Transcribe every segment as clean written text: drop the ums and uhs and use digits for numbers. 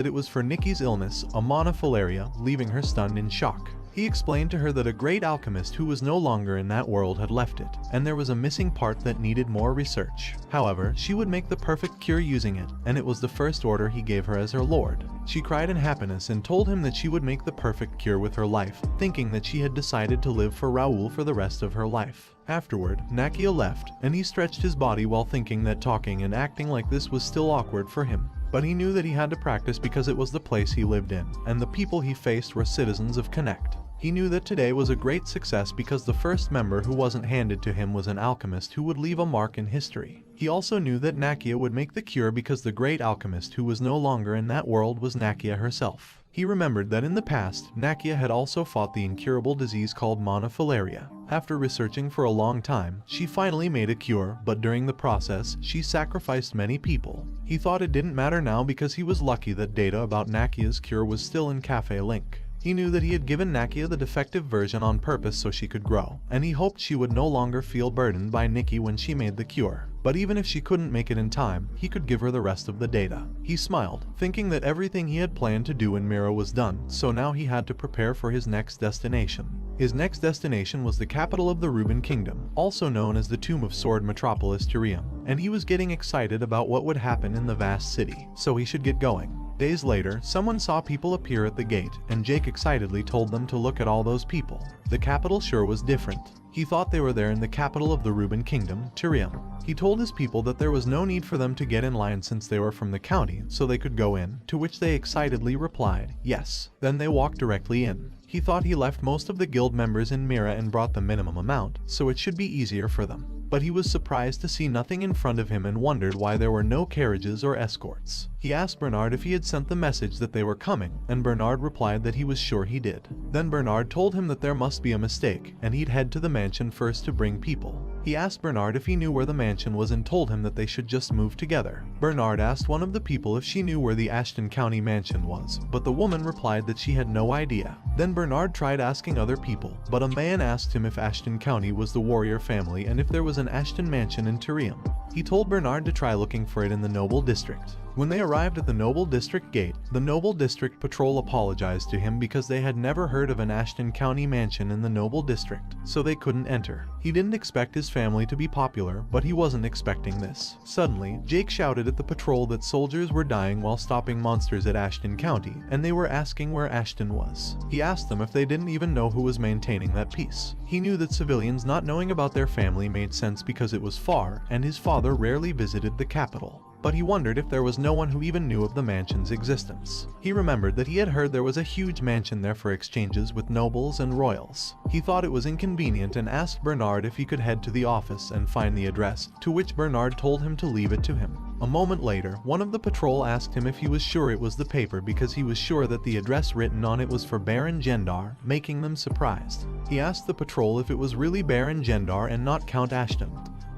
that it was for Nikki's illness, a monofilaria, leaving her stunned in shock. He explained to her that a great alchemist who was no longer in that world had left it, and there was a missing part that needed more research. However, she would make the perfect cure using it, and it was the first order he gave her as her lord. She cried in happiness and told him that she would make the perfect cure with her life, thinking that she had decided to live for Raul for the rest of her life. Afterward, Nakia left, and he stretched his body while thinking that talking and acting like this was still awkward for him. But he knew that he had to practice because it was the place he lived in, and the people he faced were citizens of Connect. He knew that today was a great success because the first member who wasn't handed to him was an alchemist who would leave a mark in history. He also knew that Nakia would make the cure because the great alchemist who was no longer in that world was Nakia herself. He remembered that in the past, Nakia had also fought the incurable disease called monofilaria. After researching for a long time, she finally made a cure, but during the process, she sacrificed many people. He thought it didn't matter now because he was lucky that data about Nakia's cure was still in Cafe Link. He knew that he had given Nakia the defective version on purpose so she could grow, and he hoped she would no longer feel burdened by Nikki when she made the cure. But even if she couldn't make it in time, he could give her the rest of the data. He smiled, thinking that everything he had planned to do in Mira was done, so now he had to prepare for his next destination. His next destination was the capital of the Reuben Kingdom, also known as the Tomb of Sword Metropolis Tyrium, and he was getting excited about what would happen in the vast city, so he should get going. Days later, someone saw people appear at the gate, and Jake excitedly told them to look at all those people. The capital sure was different. He thought they were there in the capital of the Reuben Kingdom, Tyrium. He told his people that there was no need for them to get in line since they were from the county, so they could go in, to which they excitedly replied, yes. Then they walked directly in. He thought he left most of the guild members in Mira and brought the minimum amount, so it should be easier for them. But he was surprised to see nothing in front of him and wondered why there were no carriages or escorts. He asked Bernard if he had sent the message that they were coming, and Bernard replied that he was sure he did. Then Bernard told him that there must be a mistake, and he'd head to the mansion first to bring people. He asked Bernard if he knew where the mansion was and told him that they should just move together. Bernard asked one of the people if she knew where the Ashton County mansion was, but the woman replied that she had no idea. Then Bernard tried asking other people, but a man asked him if Ashton County was the warrior family and if there was an Ashton mansion in Tyrium. He told Bernard to try looking for it in the Noble District. When they arrived at the Noble District gate, the Noble District Patrol apologized to him because they had never heard of an Ashton County mansion in the Noble District, so they couldn't enter. He didn't expect his family to be popular, but he wasn't expecting this. Suddenly, Jake shouted at the patrol that soldiers were dying while stopping monsters at Ashton County, and they were asking where Ashton was. He asked them if they didn't even know who was maintaining that peace. He knew that civilians not knowing about their family made sense because it was far, and his father rarely visited the capital. But he wondered if there was no one who even knew of the mansion's existence. He remembered that he had heard there was a huge mansion there for exchanges with nobles and royals. He thought it was inconvenient and asked Bernard if he could head to the office and find the address, to which Bernard told him to leave it to him. A moment later, one of the patrol asked him if he was sure it was the paper because he was sure that the address written on it was for Baron Gendar, making them surprised. He asked the patrol if it was really Baron Gendar and not Count Ashton.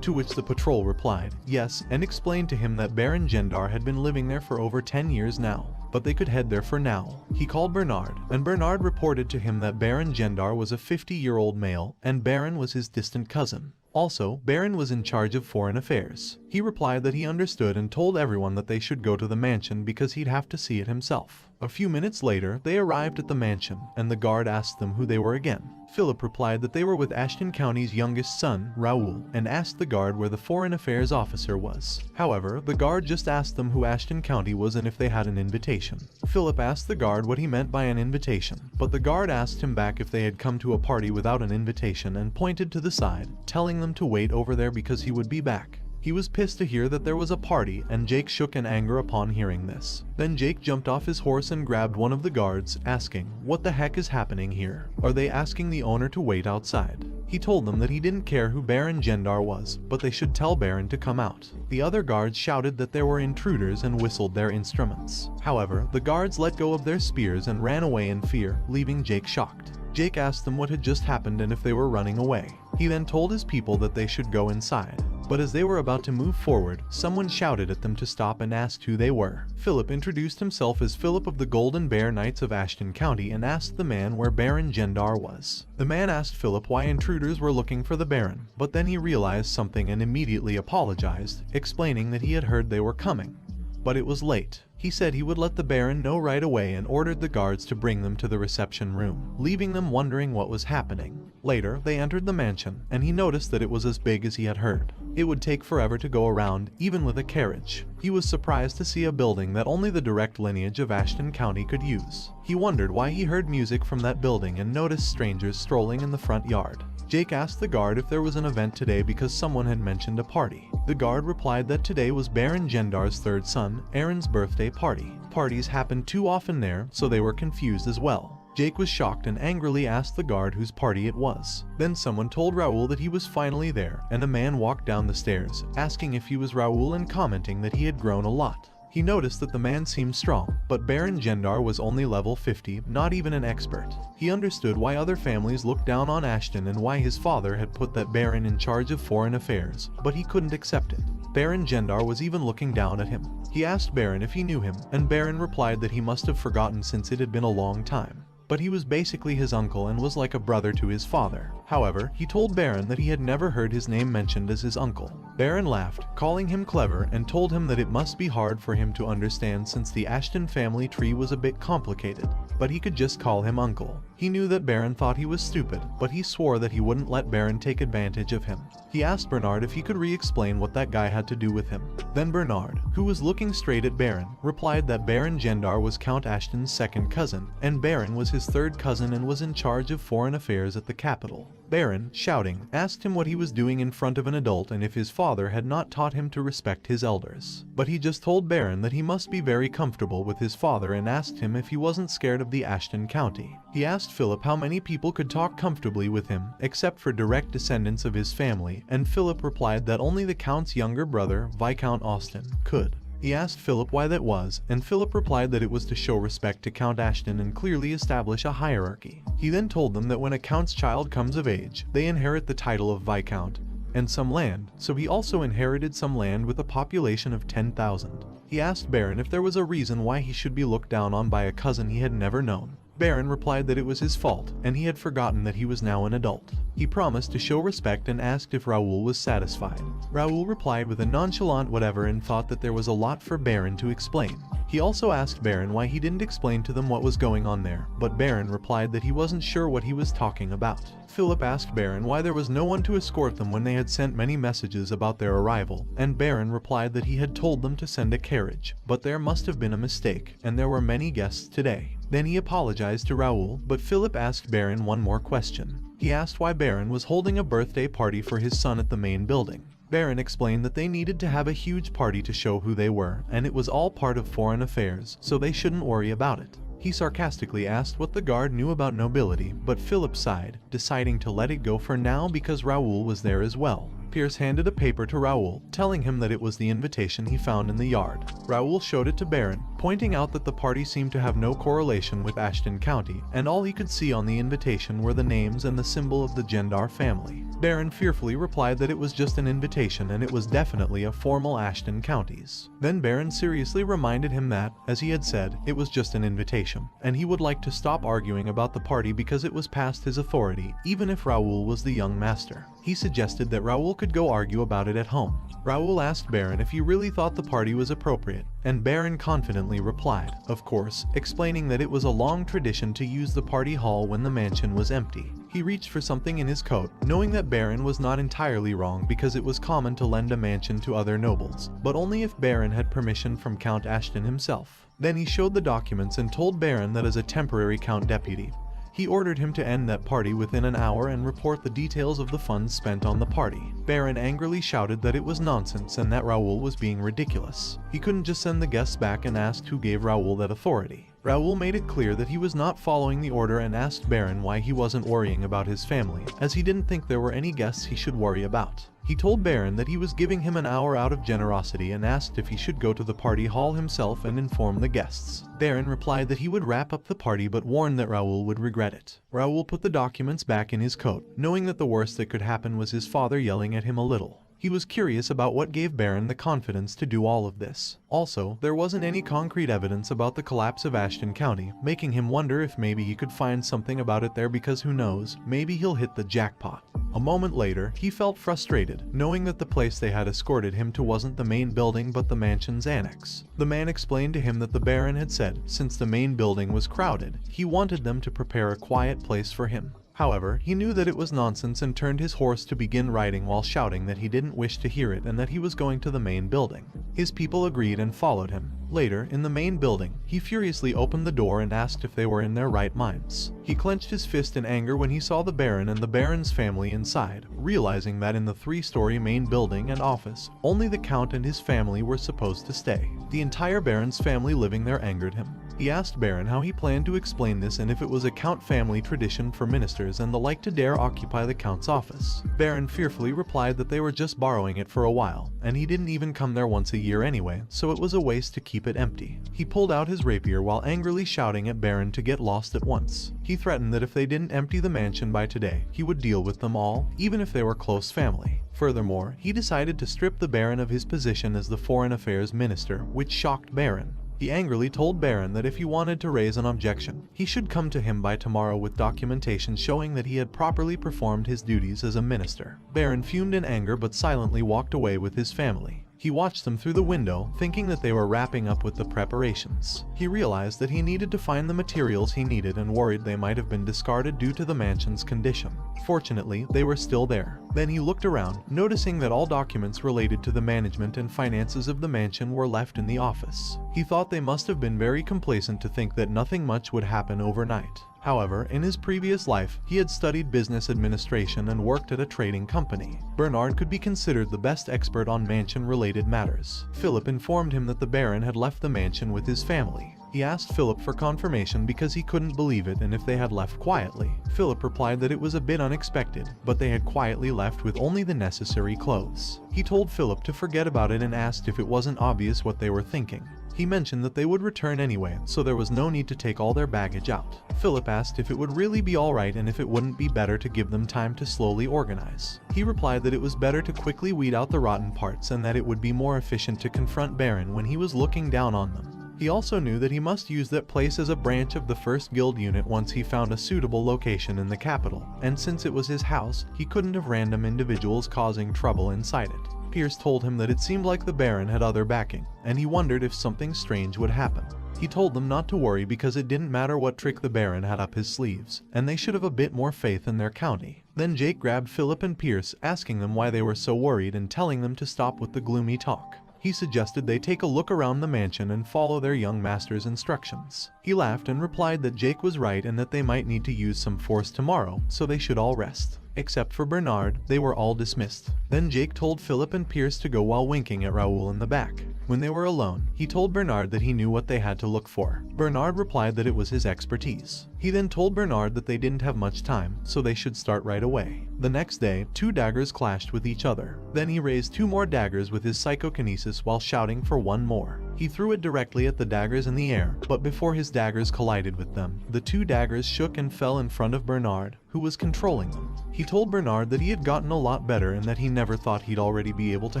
To which the patrol replied, yes, and explained to him that Baron Gendar had been living there for over 10 years now, but they could head there for now. He called Bernard, and Bernard reported to him that Baron Gendar was a 50-year-old male, and Baron was his distant cousin. Also, Baron was in charge of foreign affairs. He replied that he understood and told everyone that they should go to the mansion because he'd have to see it himself. A few minutes later, they arrived at the mansion, and the guard asked them who they were again. Philip replied that they were with Ashton County's youngest son, Raul, and asked the guard where the foreign affairs officer was. However, the guard just asked them who Ashton County was and if they had an invitation. Philip asked the guard what he meant by an invitation, but the guard asked him back if they had come to a party without an invitation and pointed to the side, telling them to wait over there because he would be back. He was pissed to hear that there was a party, and Jake shook in anger upon hearing this. Then Jake jumped off his horse and grabbed one of the guards, asking, "What the heck is happening here? Are they asking the owner to wait outside?" He told them that he didn't care who Baron Gendar was, but they should tell Baron to come out. The other guards shouted that there were intruders and whistled their instruments. However, the guards let go of their spears and ran away in fear, leaving Jake shocked. Jake asked them what had just happened and if they were running away. He then told his people that they should go inside. But as they were about to move forward, someone shouted at them to stop and asked who they were. Philip introduced himself as Philip of the Golden Bear Knights of Ashton County and asked the man where Baron Gendar was. The man asked Philip why intruders were looking for the Baron, but then he realized something and immediately apologized, explaining that he had heard they were coming. But it was late. He said he would let the Baron know right away and ordered the guards to bring them to the reception room, leaving them wondering what was happening. Later, they entered the mansion, and he noticed that it was as big as he had heard. It would take forever to go around, even with a carriage. He was surprised to see a building that only the direct lineage of Ashton County could use. He wondered why he heard music from that building and noticed strangers strolling in the front yard. Jake asked the guard if there was an event today because someone had mentioned a party. The guard replied that today was Baron Gendar's third son, Aaron's birthday party. Parties happened too often there, so they were confused as well. Jake was shocked and angrily asked the guard whose party it was. Then someone told Raul that he was finally there, and a man walked down the stairs, asking if he was Raul and commenting that he had grown a lot. He noticed that the man seemed strong, but Baron Gendar was only level 50, not even an expert. He understood why other families looked down on Ashton and why his father had put that Baron in charge of foreign affairs, but he couldn't accept it. Baron Gendar was even looking down at him. He asked Baron if he knew him, and Baron replied that he must have forgotten since it had been a long time. But he was basically his uncle and was like a brother to his father. However, he told Baron that he had never heard his name mentioned as his uncle. Baron laughed, calling him clever, and told him that it must be hard for him to understand since the Ashton family tree was a bit complicated, but he could just call him uncle. He knew that Baron thought he was stupid, but he swore that he wouldn't let Baron take advantage of him. He asked Bernard if he could re-explain what that guy had to do with him. Then Bernard, who was looking straight at Baron, replied that Baron Gendar was Count Ashton's second cousin, and Baron was his third cousin and was in charge of foreign affairs at the capital. Baron, shouting, asked him what he was doing in front of an adult and if his father had not taught him to respect his elders. But he just told Baron that he must be very comfortable with his father and asked him if he wasn't scared of the Ashton County. He asked Philip how many people could talk comfortably with him, except for direct descendants of his family, and Philip replied that only the Count's younger brother, Viscount Austin, could. He asked Philip why that was, and Philip replied that it was to show respect to Count Ashton and clearly establish a hierarchy. He then told them that when a Count's child comes of age, they inherit the title of Viscount and some land, so he also inherited some land with a population of 10,000. He asked Baron if there was a reason why he should be looked down on by a cousin he had never known. Baron replied that it was his fault, and he had forgotten that he was now an adult. He promised to show respect and asked if Raul was satisfied. Raul replied with a nonchalant whatever and thought that there was a lot for Baron to explain. He also asked Baron why he didn't explain to them what was going on there, but Baron replied that he wasn't sure what he was talking about. Philip asked Baron why there was no one to escort them when they had sent many messages about their arrival, and Baron replied that he had told them to send a carriage, but there must have been a mistake, and there were many guests today. Then he apologized to Raul, but Philip asked Baron one more question. He asked why Baron was holding a birthday party for his son at the main building. Baron explained that they needed to have a huge party to show who they were, and it was all part of foreign affairs, so they shouldn't worry about it. He sarcastically asked what the guard knew about nobility, but Philip sighed, deciding to let it go for now because Raul was there as well. Pierce handed a paper to Raul, telling him that it was the invitation he found in the yard. Raul showed it to Baron, pointing out that the party seemed to have no correlation with Ashton County, and all he could see on the invitation were the names and the symbol of the Gendar family. Baron fearfully replied that it was just an invitation and it was definitely a formal Ashton County's. Then Baron seriously reminded him that, as he had said, it was just an invitation, and he would like to stop arguing about the party because it was past his authority, even if Raul was the young master. He suggested that Raul could go argue about it at home. Raul asked Baron if he really thought the party was appropriate, and Baron confidently replied, of course, explaining that it was a long tradition to use the party hall when the mansion was empty. He reached for something in his coat, knowing that Baron was not entirely wrong because it was common to lend a mansion to other nobles, but only if Baron had permission from Count Ashton himself. Then he showed the documents and told Baron that as a temporary Count Deputy, he ordered him to end that party within an hour and report the details of the funds spent on the party. Baron angrily shouted that it was nonsense and that Raul was being ridiculous. He couldn't just send the guests back and asked who gave Raul that authority. Raul made it clear that he was not following the order and asked Baron why he wasn't worrying about his family, as he didn't think there were any guests he should worry about. He told Baron that he was giving him an hour out of generosity and asked if he should go to the party hall himself and inform the guests. Baron replied that he would wrap up the party but warned that Raul would regret it. Raul put the documents back in his coat, knowing that the worst that could happen was his father yelling at him a little. He was curious about what gave Baron the confidence to do all of this. Also, there wasn't any concrete evidence about the collapse of Ashton County, making him wonder if maybe he could find something about it there, because who knows, maybe he'll hit the jackpot. A moment later, he felt frustrated, knowing that the place they had escorted him to wasn't the main building but the mansion's annex. The man explained to him that the Baron had said, since the main building was crowded, he wanted them to prepare a quiet place for him. However, he knew that it was nonsense and turned his horse to begin riding while shouting that he didn't wish to hear it and that he was going to the main building. His people agreed and followed him. Later, in the main building, he furiously opened the door and asked if they were in their right minds. He clenched his fist in anger when he saw the Baron and the Baron's family inside, realizing that in the 3-story main building and office, only the Count and his family were supposed to stay. The entire Baron's family living there angered him. He asked Baron how he planned to explain this and if it was a Count family tradition for ministers and the like to dare occupy the Count's office. Baron fearfully replied that they were just borrowing it for a while, and he didn't even come there once a year anyway, so it was a waste to keep it empty. He pulled out his rapier while angrily shouting at Baron to get lost at once. He threatened that if they didn't empty the mansion by today, he would deal with them all, even if they were close family. Furthermore, he decided to strip the Baron of his position as the Foreign Affairs Minister, which shocked Baron. He angrily told Baron that if he wanted to raise an objection, he should come to him by tomorrow with documentation showing that he had properly performed his duties as a minister. Baron fumed in anger but silently walked away with his family. He watched them through the window, thinking that they were wrapping up with the preparations. He realized that he needed to find the materials he needed and worried they might have been discarded due to the mansion's condition. Fortunately, they were still there. Then he looked around, noticing that all documents related to the management and finances of the mansion were left in the office. He thought they must have been very complacent to think that nothing much would happen overnight. However, in his previous life, he had studied business administration and worked at a trading company. Bernard could be considered the best expert on mansion-related matters. Philip informed him that the Baron had left the mansion with his family. He asked Philip for confirmation because he couldn't believe it and if they had left quietly. Philip replied that it was a bit unexpected, but they had quietly left with only the necessary clothes. He told Philip to forget about it and asked if it wasn't obvious what they were thinking. He mentioned that they would return anyway, so there was no need to take all their baggage out. Philip asked if it would really be alright and if it wouldn't be better to give them time to slowly organize. He replied that it was better to quickly weed out the rotten parts and that it would be more efficient to confront Baron when he was looking down on them. He also knew that he must use that place as a branch of the first guild unit once he found a suitable location in the capital, and since it was his house, he couldn't have random individuals causing trouble inside it. Pierce told him that it seemed like the Baron had other backing, and he wondered if something strange would happen. He told them not to worry because it didn't matter what trick the Baron had up his sleeves, and they should have a bit more faith in their county. Then Jake grabbed Philip and Pierce, asking them why they were so worried and telling them to stop with the gloomy talk. He suggested they take a look around the mansion and follow their young master's instructions. He laughed and replied that Jake was right and that they might need to use some force tomorrow, so they should all rest. Except for Bernard, they were all dismissed. Then Jake told Philip and Pierce to go while winking at Raul in the back. When they were alone, he told Bernard that he knew what they had to look for. Bernard replied that it was his expertise. He then told Bernard that they didn't have much time, so they should start right away. The next day, 2 daggers clashed with each other. Then he raised 2 more daggers with his psychokinesis while shouting for 1 more. He threw it directly at the daggers in the air, but before his daggers collided with them, the 2 daggers shook and fell in front of Bernard, who was controlling them. He told Bernard that he had gotten a lot better and that he never thought he'd already be able to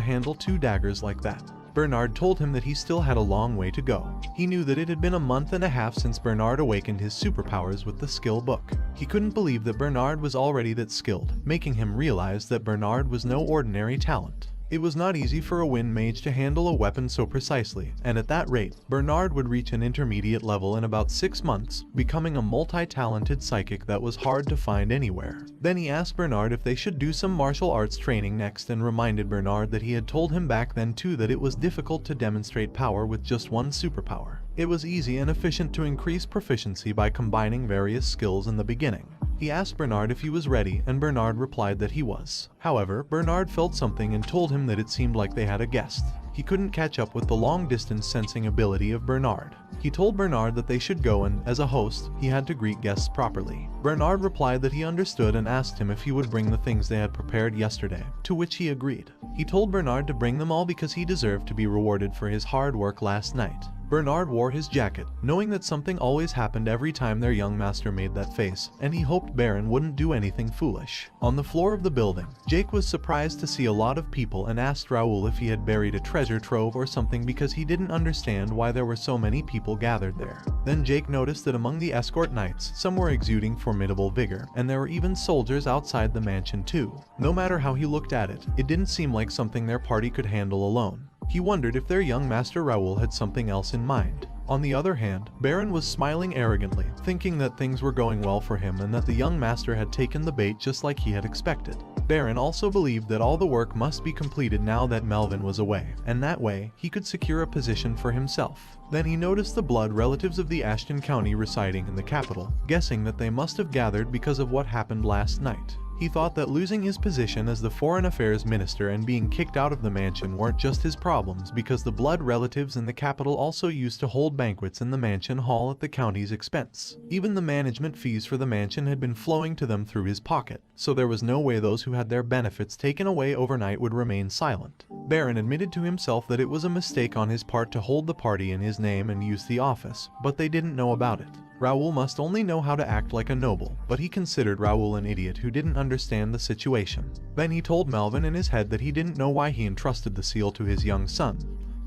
handle 2 daggers like that. Bernard told him that he still had a long way to go. He knew that it had been a month and a half since Bernard awakened his superpowers with the skill book. He couldn't believe that Bernard was already that skilled, making him realize that Bernard was no ordinary talent. It was not easy for a wind mage to handle a weapon so precisely, and at that rate, Bernard would reach an intermediate level in about 6 months, becoming a multi-talented psychic that was hard to find anywhere. Then he asked Bernard if they should do some martial arts training next and reminded Bernard that he had told him back then too that it was difficult to demonstrate power with just one superpower. It was easy and efficient to increase proficiency by combining various skills in the beginning. He asked Bernard if he was ready, and Bernard replied that he was. However, Bernard felt something and told him that it seemed like they had a guest. He couldn't catch up with the long-distance sensing ability of Bernard. He told Bernard that they should go and, as a host, he had to greet guests properly. Bernard replied that he understood and asked him if he would bring the things they had prepared yesterday, to which he agreed. He told Bernard to bring them all because he deserved to be rewarded for his hard work last night. Bernard wore his jacket, knowing that something always happened every time their young master made that face, and he hoped Baron wouldn't do anything foolish. On the floor of the building, Jake was surprised to see a lot of people and asked Raul if he had buried a treasure trove or something because he didn't understand why there were so many people gathered there. Then Jake noticed that among the escort knights, some were exuding formidable vigor, and there were even soldiers outside the mansion too. No matter how he looked at it, it didn't seem like something their party could handle alone. He wondered if their young master Raul had something else in mind. On the other hand, Baron was smiling arrogantly, thinking that things were going well for him and that the young master had taken the bait just like he had expected. Baron also believed that all the work must be completed now that Melvin was away, and that way, he could secure a position for himself. Then he noticed the blood relatives of the Ashton County residing in the capital, guessing that they must have gathered because of what happened last night. He thought that losing his position as the Foreign Affairs Minister and being kicked out of the mansion weren't just his problems because the blood relatives in the capital also used to hold banquets in the mansion hall at the county's expense. Even the management fees for the mansion had been flowing to them through his pocket, so there was no way those who had their benefits taken away overnight would remain silent. Baron admitted to himself that it was a mistake on his part to hold the party in his name and use the office, but they didn't know about it. Raul must only know how to act like a noble, but he considered Raul an idiot who didn't understand the situation. Then he told Melvin in his head that he didn't know why he entrusted the seal to his young son,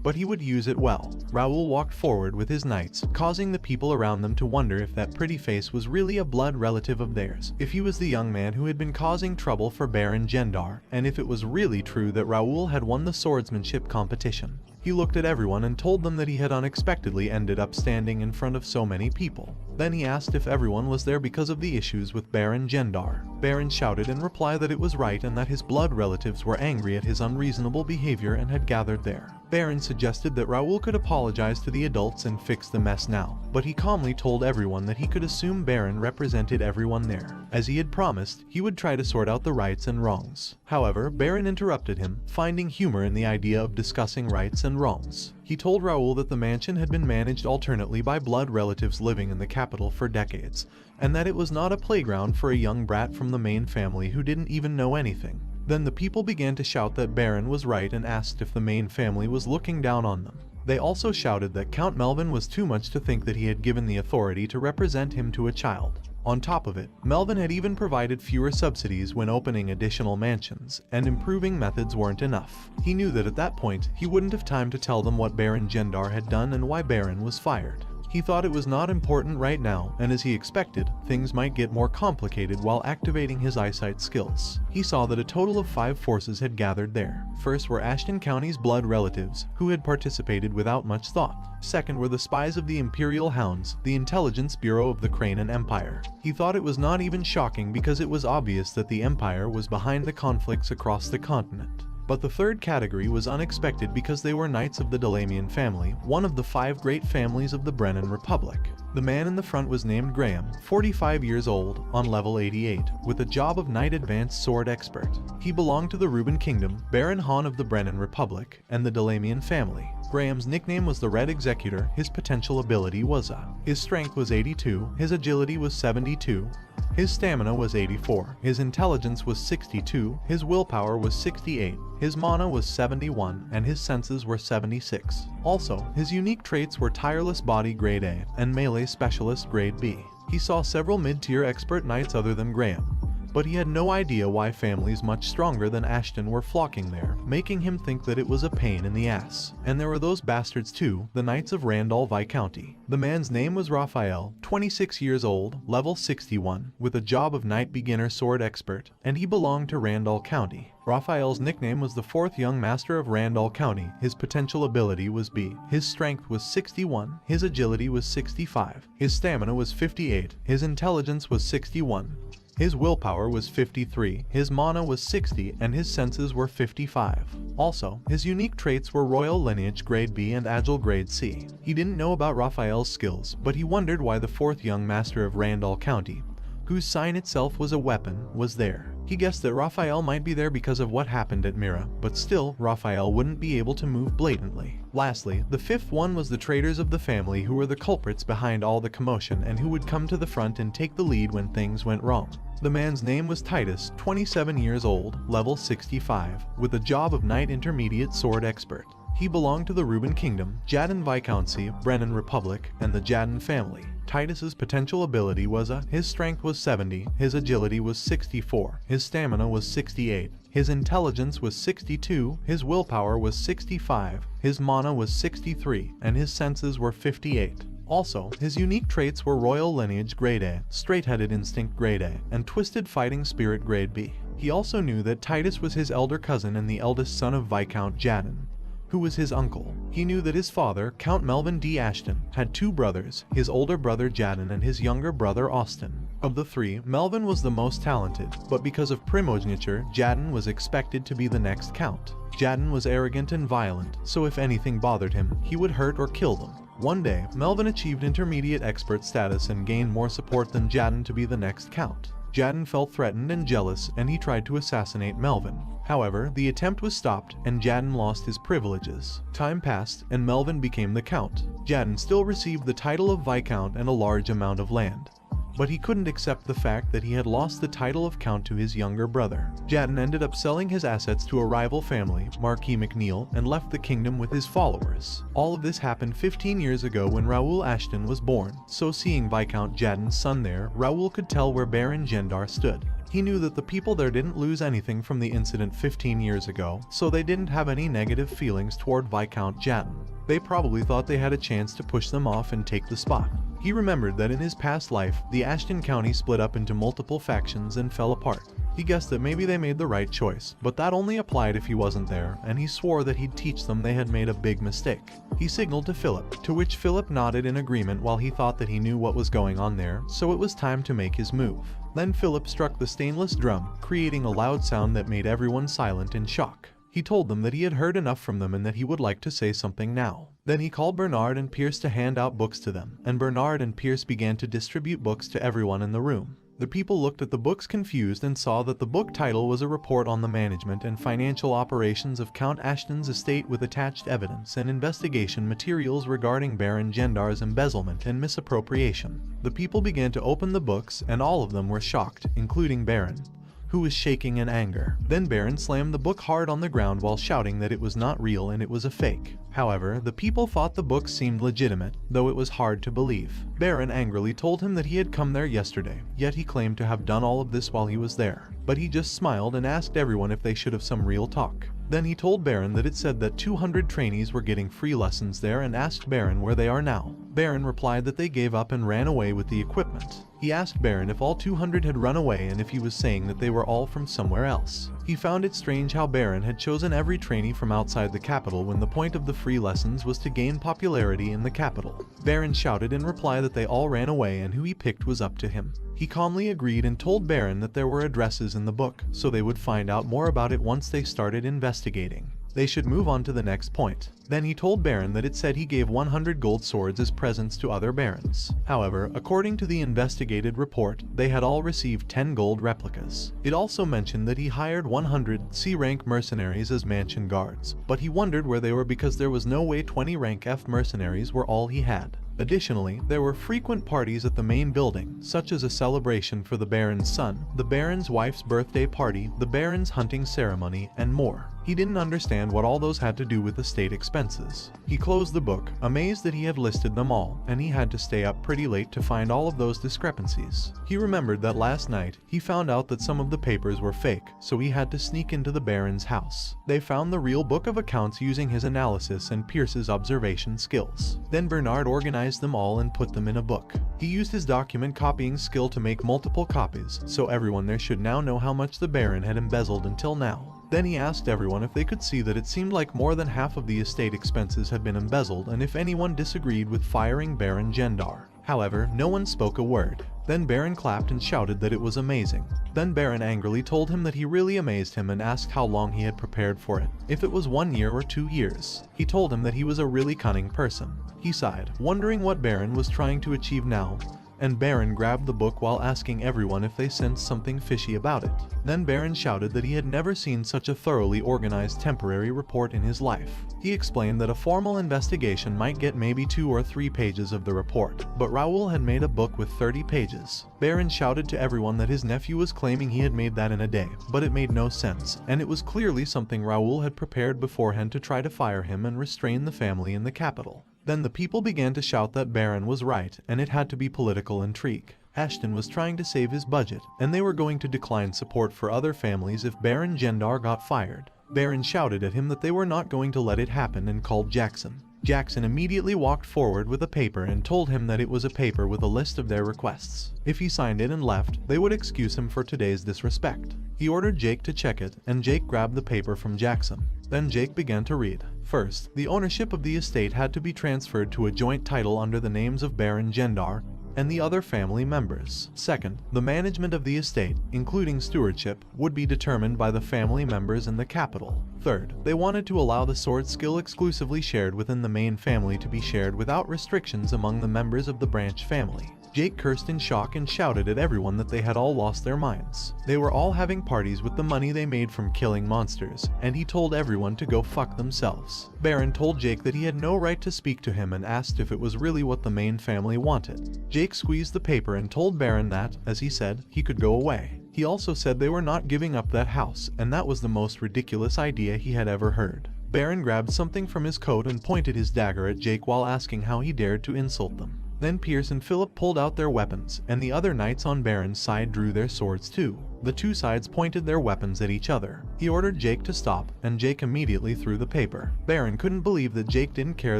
but he would use it well. Raul walked forward with his knights, causing the people around them to wonder if that pretty face was really a blood relative of theirs, if he was the young man who had been causing trouble for Baron Gendar, and if it was really true that Raul had won the swordsmanship competition. He looked at everyone and told them that he had unexpectedly ended up standing in front of so many people. Then he asked if everyone was there because of the issues with Baron Gendar. Baron shouted in reply that it was right and that his blood relatives were angry at his unreasonable behavior and had gathered there. Baron suggested that Raul could apologize to the adults and fix the mess now, but he calmly told everyone that he could assume Baron represented everyone there. As he had promised, he would try to sort out the rights and wrongs. However, Baron interrupted him, finding humor in the idea of discussing rights and wrongs. He told Raul that the mansion had been managed alternately by blood relatives living in the capital for decades, and that it was not a playground for a young brat from the main family who didn't even know anything. Then the people began to shout that Baron was right and asked if the main family was looking down on them. They also shouted that Count Melvin was too much to think that he had given the authority to represent him to a child. On top of it, Melvin had even provided fewer subsidies when opening additional mansions, and improving methods weren't enough. He knew that at that point, he wouldn't have time to tell them what Baron Gendar had done and why Baron was fired. He thought it was not important right now, and as he expected, things might get more complicated while activating his eyesight skills. He saw that a total of 5 forces had gathered there. First were Ashton County's blood relatives, who had participated without much thought. Second were the spies of the Imperial Hounds, the intelligence bureau of the Cranian Empire. He thought it was not even shocking because it was obvious that the Empire was behind the conflicts across the continent. But the third category was unexpected because they were knights of the Delamian family, one of the 5 great families of the Brennan Republic. The man in the front was named Graham, 45 years old, on level 88, with a job of Knight Advanced Sword Expert. He belonged to the Reuben Kingdom, Baron Han of the Brennan Republic, and the Delamian family. Graham's nickname was the Red Executor, his potential ability was A. His strength was 82, his agility was 72, his stamina was 84, his intelligence was 62, his willpower was 68, his mana was 71, and his senses were 76. Also, his unique traits were Tireless Body Grade A and Melee Specialist Grade B. He saw several mid-tier expert knights other than Graham, but he had no idea why families much stronger than Ashton were flocking there, making him think that it was a pain in the ass. And there were those bastards too, the Knights of Randall Viscounty. The man's name was Raphael, 26 years old, level 61, with a job of Knight Beginner Sword Expert, and he belonged to Randall County. Raphael's nickname was the 4th Young Master of Randall County. His potential ability was B. His strength was 61, his agility was 65, his stamina was 58, his intelligence was 61. His willpower was 53, his mana was 60, and his senses were 55. Also, his unique traits were Royal Lineage Grade B and Agile Grade C. He didn't know about Raphael's skills, but he wondered why the 4th Young Master of Randall County, whose sign itself was a weapon, was there. He guessed that Raphael might be there because of what happened at Mira, but still, Raphael wouldn't be able to move blatantly. Lastly, the 5th one was the traitors of the family who were the culprits behind all the commotion and who would come to the front and take the lead when things went wrong. The man's name was Titus, 27 years old, level 65, with a job of Knight Intermediate Sword Expert. He belonged to the Reuben Kingdom, Jadin Viscountcy, Brennan Republic, and the Jadin family. Titus's potential ability was his strength was 70, his agility was 64, his stamina was 68, his intelligence was 62, his willpower was 65, his mana was 63, and his senses were 58. Also, his unique traits were Royal Lineage Grade A, Straight-Headed Instinct Grade A, and Twisted Fighting Spirit Grade B. He also knew that Titus was his elder cousin and the eldest son of Viscount Jadin, who was his uncle. He knew that his father, Count Melvin D. Ashton, had two brothers, his older brother Jadin and his younger brother Austin. Of the three, Melvin was the most talented, but because of primogeniture, Jadin was expected to be the next count. Jadin was arrogant and violent, so if anything bothered him, he would hurt or kill them. One day, Melvin achieved intermediate expert status and gained more support than Jadin to be the next count. Jadin felt threatened and jealous, and he tried to assassinate Melvin. However, the attempt was stopped, and Jadin lost his privileges. Time passed, and Melvin became the count. Jadin still received the title of Viscount and a large amount of land, but he couldn't accept the fact that he had lost the title of count to his younger brother. Jadin ended up selling his assets to a rival family, Marquis McNeil, and left the kingdom with his followers. All of this happened 15 years ago when Raul Ashton was born, so seeing Viscount Jadin's son there, Raul could tell where Baron Gendar stood. He knew that the people there didn't lose anything from the incident 15 years ago, so they didn't have any negative feelings toward Viscount Jadin. They probably thought they had a chance to push them off and take the spot. He remembered that in his past life, the Ashton County split up into multiple factions and fell apart. He guessed that maybe they made the right choice, but that only applied if he wasn't there, and he swore that he'd teach them they had made a big mistake. He signaled to Philip, to which Philip nodded in agreement while he thought that he knew what was going on there, so it was time to make his move. Then Philip struck the stainless drum, creating a loud sound that made everyone silent in shock. He told them that he had heard enough from them and that he would like to say something now. Then he called Bernard and Pierce to hand out books to them, and Bernard and Pierce began to distribute books to everyone in the room. The people looked at the books confused and saw that the book title was a report on the management and financial operations of Count Ashton's estate with attached evidence and investigation materials regarding Baron Gendar's embezzlement and misappropriation. The people began to open the books, and all of them were shocked, including Baron, who was shaking in anger. Then Baron slammed the book hard on the ground while shouting that it was not real and it was a fake. However, the people thought the book seemed legitimate, though it was hard to believe. Baron angrily told him that he had come there yesterday, yet he claimed to have done all of this while he was there. But he just smiled and asked everyone if they should have some real talk. Then he told Baron that it said that 200 trainees were getting free lessons there and asked Baron where they are now. Baron replied that they gave up and ran away with the equipment. He asked Baron if all 200 had run away and if he was saying that they were all from somewhere else. He found it strange how Baron had chosen every trainee from outside the capital when the point of the free lessons was to gain popularity in the capital. Baron shouted in reply that they all ran away and who he picked was up to him. He calmly agreed and told Baron that there were addresses in the book, so they would find out more about it once they started investigating. They should move on to the next point. Then he told Baron that it said he gave 100 gold swords as presents to other barons. However, according to the investigated report, they had all received 10 gold replicas. It also mentioned that he hired 100 C-rank mercenaries as mansion guards, but he wondered where they were because there was no way 20 rank F mercenaries were all he had. Additionally, there were frequent parties at the main building, such as a celebration for the Baron's son, the Baron's wife's birthday party, the Baron's hunting ceremony, and more. He didn't understand what all those had to do with estate expenses. He closed the book, amazed that he had listed them all, and he had to stay up pretty late to find all of those discrepancies. He remembered that last night, he found out that some of the papers were fake, so he had to sneak into the Baron's house. They found the real book of accounts using his analysis and Pierce's observation skills. Then Bernard organized them all and put them in a book. He used his document copying skill to make multiple copies, so everyone there should now know how much the Baron had embezzled until now. Then he asked everyone if they could see that it seemed like more than half of the estate expenses had been embezzled and if anyone disagreed with firing Baron Gendar. However, no one spoke a word. Then Baron clapped and shouted that it was amazing. Then Baron angrily told him that he really amazed him and asked how long he had prepared for it, if it was 1 year or 2 years. He told him that he was a really cunning person. He sighed, wondering what Baron was trying to achieve now, and Baron grabbed the book while asking everyone if they sensed something fishy about it. Then Baron shouted that he had never seen such a thoroughly organized temporary report in his life. He explained that a formal investigation might get maybe 2 or 3 pages of the report, but Raul had made a book with 30 pages. Baron shouted to everyone that his nephew was claiming he had made that in a day, but it made no sense, and it was clearly something Raul had prepared beforehand to try to fire him and restrain the family in the capital. Then the people began to shout that Baron was right, and it had to be political intrigue. Ashton was trying to save his budget, and they were going to decline support for other families if Baron Gendar got fired. Baron shouted at him that they were not going to let it happen and called Jackson. Jackson immediately walked forward with a paper and told him that it was a paper with a list of their requests. If he signed it and left, they would excuse him for today's disrespect. He ordered Jake to check it, and Jake grabbed the paper from Jackson. Then Jake began to read. First, the ownership of the estate had to be transferred to a joint title under the names of Baron Gendar and the other family members. Second, the management of the estate, including stewardship, would be determined by the family members in the capital. Third, they wanted to allow the sword skill exclusively shared within the main family to be shared without restrictions among the members of the branch family. Jake cursed in shock and shouted at everyone that they had all lost their minds. They were all having parties with the money they made from killing monsters, and he told everyone to go fuck themselves. Baron told Jake that he had no right to speak to him and asked if it was really what the main family wanted. Jake squeezed the paper and told Baron that, as he said, he could go away. He also said they were not giving up that house, and that was the most ridiculous idea he had ever heard. Baron grabbed something from his coat and pointed his dagger at Jake while asking how he dared to insult them. Then Pierce and Philip pulled out their weapons, and the other knights on Baron's side drew their swords too. The two sides pointed their weapons at each other. He ordered Jake to stop, and Jake immediately threw the paper. Baron couldn't believe that Jake didn't care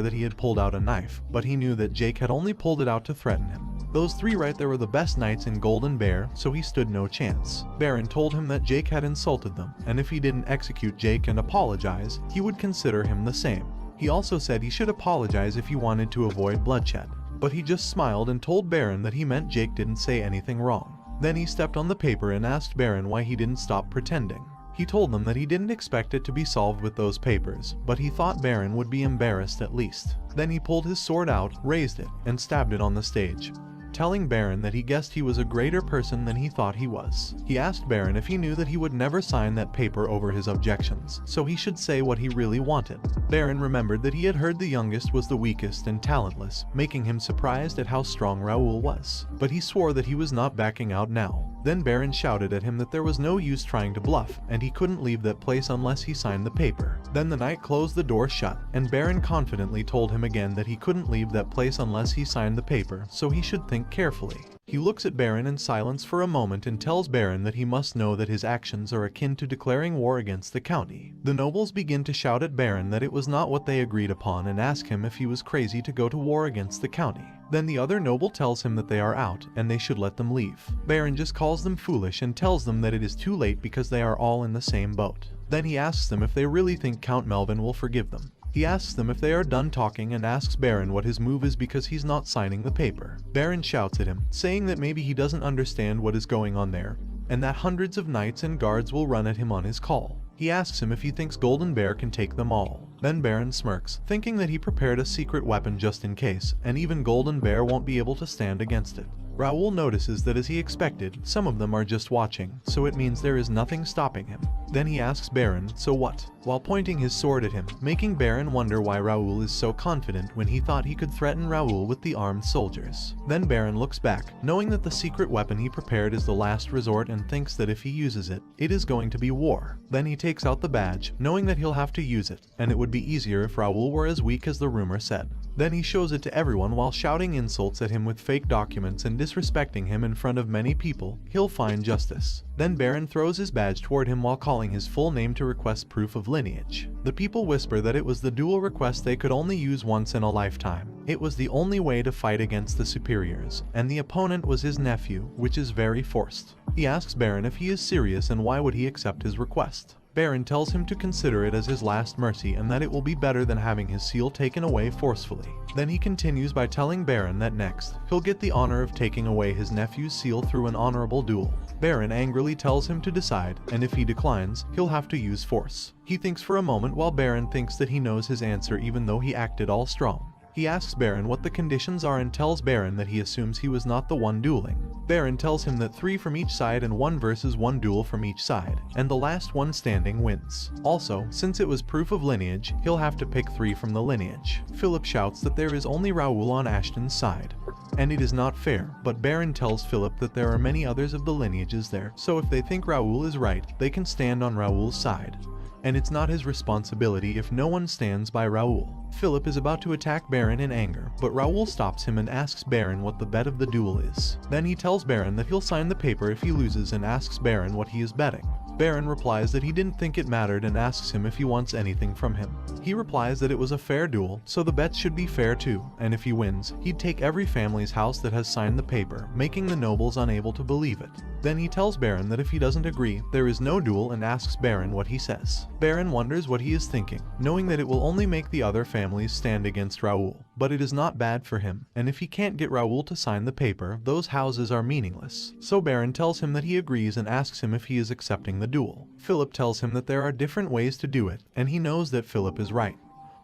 that he had pulled out a knife, but he knew that Jake had only pulled it out to threaten him. Those three right there were the best knights in Golden Bear, so he stood no chance. Baron told him that Jake had insulted them, and if he didn't execute Jake and apologize, he would consider him the same. He also said he should apologize if he wanted to avoid bloodshed. But he just smiled and told Baron that he meant Jake didn't say anything wrong. Then he stepped on the paper and asked Baron why he didn't stop pretending. He told them that he didn't expect it to be solved with those papers, but he thought Baron would be embarrassed at least. Then he pulled his sword out, raised it, and stabbed it on the stage, telling Baron that he guessed he was a greater person than he thought he was. He asked Baron if he knew that he would never sign that paper over his objections, so he should say what he really wanted. Baron remembered that he had heard the youngest was the weakest and talentless, making him surprised at how strong Raul was. But he swore that he was not backing out now. Then Baron shouted at him that there was no use trying to bluff, and he couldn't leave that place unless he signed the paper. Then the knight closed the door shut, and Baron confidently told him again that he couldn't leave that place unless he signed the paper, so he should think carefully. He looks at Baron in silence for a moment and tells Baron that he must know that his actions are akin to declaring war against the county. The nobles begin to shout at Baron that it was not what they agreed upon and ask him if he was crazy to go to war against the county. Then the other noble tells him that they are out and they should let them leave. Baron just calls them foolish and tells them that it is too late because they are all in the same boat. Then he asks them if they really think Count Melvin will forgive them. He asks them if they are done talking and asks Baron what his move is because he's not signing the paper. Baron shouts at him, saying that maybe he doesn't understand what is going on there, and that hundreds of knights and guards will run at him on his call. He asks him if he thinks Golden Bear can take them all. Then Baron smirks, thinking that he prepared a secret weapon just in case, and even Golden Bear won't be able to stand against it. Raul notices that as he expected, some of them are just watching, so it means there is nothing stopping him. Then he asks Baron, so what? While pointing his sword at him, making Baron wonder why Raul is so confident when he thought he could threaten Raul with the armed soldiers. Then Baron looks back, knowing that the secret weapon he prepared is the last resort and thinks that if he uses it, it is going to be war. Then he takes out the badge, knowing that he'll have to use it, and it would be easier if Raul were as weak as the rumor said. Then he shows it to everyone while shouting insults at him with fake documents and disrespecting him in front of many people. He'll find justice. Then Baron throws his badge toward him while calling his full name to request proof of lineage. The people whisper that it was the dual request they could only use once in a lifetime. It was the only way to fight against the superiors, and the opponent was his nephew, which is very forced. He asks Baron if he is serious and why would he accept his request. Baron tells him to consider it as his last mercy and that it will be better than having his seal taken away forcefully. Then he continues by telling Baron that next, he'll get the honor of taking away his nephew's seal through an honorable duel. Baron angrily tells him to decide, and if he declines, he'll have to use force. He thinks for a moment while Baron thinks that he knows his answer even though he acted all strong. He asks Baron what the conditions are and tells Baron that he assumes he was not the one dueling. Baron tells him that 3 from each side and 1 versus 1 duel from each side, and the last one standing wins. Also, since it was proof of lineage, he'll have to pick 3 from the lineage. Philip shouts that there is only Raul on Ashton's side, and it is not fair, but Baron tells Philip that there are many others of the lineages there, so if they think Raul is right, they can stand on Raul's side. And it's not his responsibility if no one stands by Raul. Philip is about to attack Baron in anger, but Raul stops him and asks Baron what the bet of the duel is. Then he tells Baron that he'll sign the paper if he loses and asks Baron what he is betting. Baron replies that he didn't think it mattered and asks him if he wants anything from him. He replies that it was a fair duel, so the bets should be fair too, and if he wins, he'd take every family's house that has signed the paper, making the nobles unable to believe it. Then he tells Baron that if he doesn't agree, there is no duel and asks Baron what he says. Baron wonders what he is thinking, knowing that it will only make the other families stand against Raul. But it is not bad for him, and if he can't get Raul to sign the paper, those houses are meaningless. So Baron tells him that he agrees and asks him if he is accepting the duel. Philip tells him that there are different ways to do it, and he knows that Philip is right.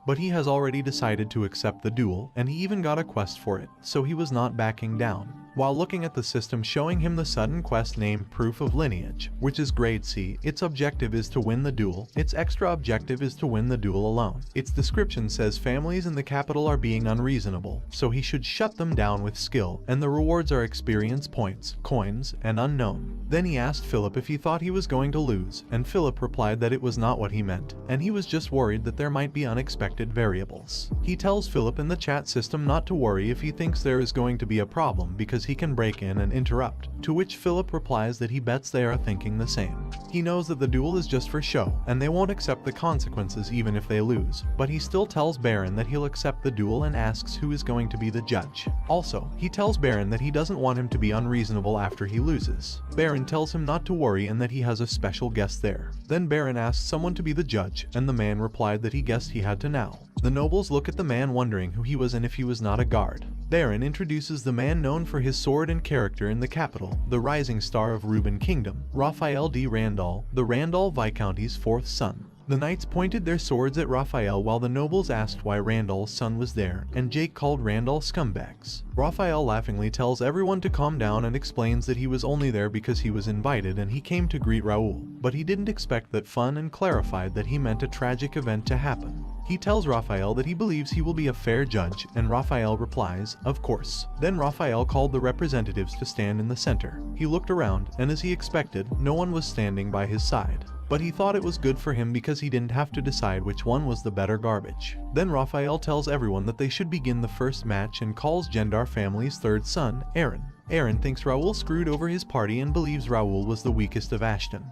But he has already decided to accept the duel, and he even got a quest for it, so he was not backing down. While looking at the system showing him the sudden quest named Proof of Lineage, which is grade C, its objective is to win the duel, its extra objective is to win the duel alone. Its description says families in the capital are being unreasonable, so he should shut them down with skill, and the rewards are experience points, coins, and unknown. Then he asked Philip if he thought he was going to lose, and Philip replied that it was not what he meant, and he was just worried that there might be unexpected variables. He tells Philip in the chat system not to worry if he thinks there is going to be a problem because he can break in and interrupt, to which Philip replies that he bets they are thinking the same. He knows that the duel is just for show, and they won't accept the consequences even if they lose, but he still tells Baron that he'll accept the duel and asks who is going to be the judge. Also, he tells Baron that he doesn't want him to be unreasonable after he loses. Baron tells him not to worry and that he has a special guest there. Then Baron asks someone to be the judge, and the man replied that he guessed he had to now. The nobles look at the man wondering who he was and if he was not a guard. Baron introduces the man known for his sword and character in the capital, the rising star of Reuben Kingdom, Raphael D. Randall, the Randall Viscounty's 4th son. The knights pointed their swords at Raphael while the nobles asked why Randall's son was there, and Jake called Randall scumbags. Raphael laughingly tells everyone to calm down and explains that he was only there because he was invited and he came to greet Raul, but he didn't expect that fun and clarified that he meant a tragic event to happen. He tells Raphael that he believes he will be a fair judge, and Raphael replies, "Of course." Then Raphael called the representatives to stand in the center. He looked around, and as he expected, no one was standing by his side. But he thought it was good for him because he didn't have to decide which one was the better garbage. Then Raphael tells everyone that they should begin the first match and calls Gendar family's 3rd son, Aaron. Aaron thinks Raul screwed over his party and believes Raul was the weakest of Ashton.